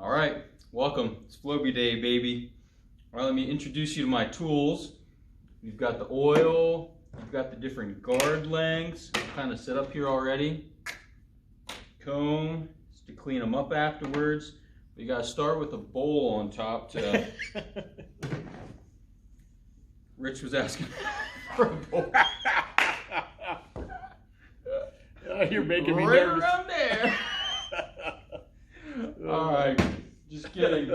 All right, welcome. It's Flowbee Day, baby. All right, let me introduce you to my tools. You've got the oil, you've got the different guard lengths, kind of set up here already. Comb, just to clean them up afterwards. You gotta start with a bowl on top to... Rich was asking for a bowl. You're making me right nervous. Around there. All right, just kidding.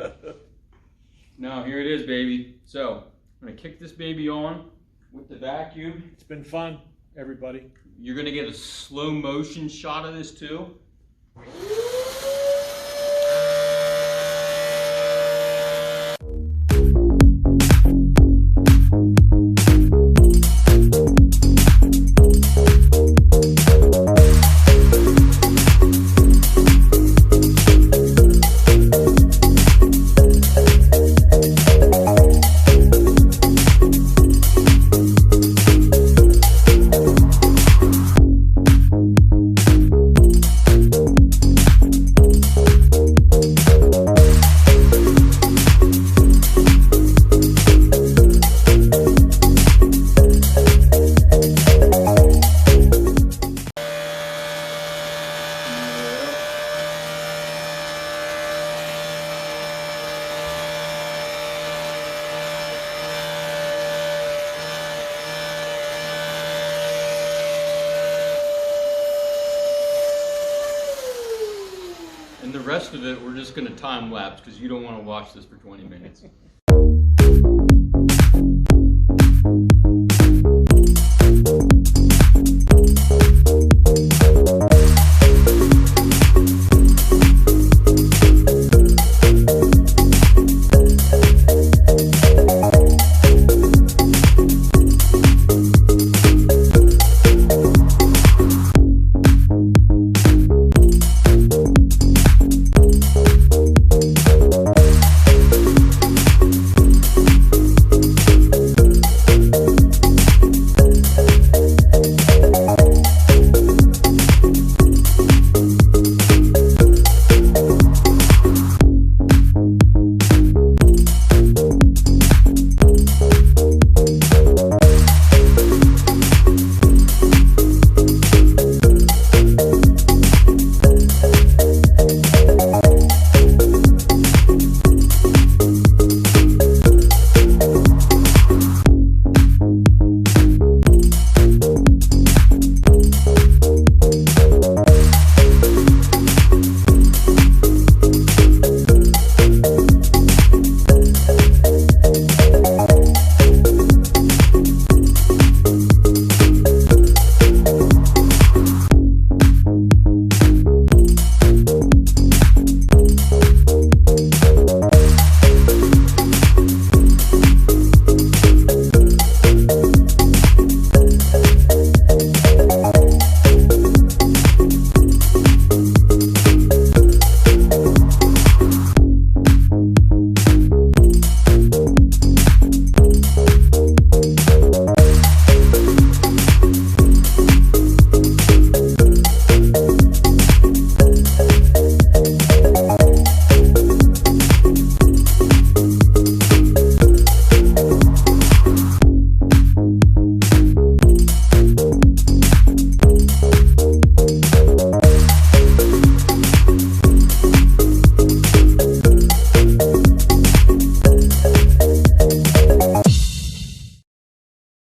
Now here it is, baby. So I'm gonna kick this baby on with the vacuum. It's been fun, everybody. You're gonna get a slow motion shot of this too. And the rest of it, we're just going to time lapse because you don't want to watch this for 20 minutes.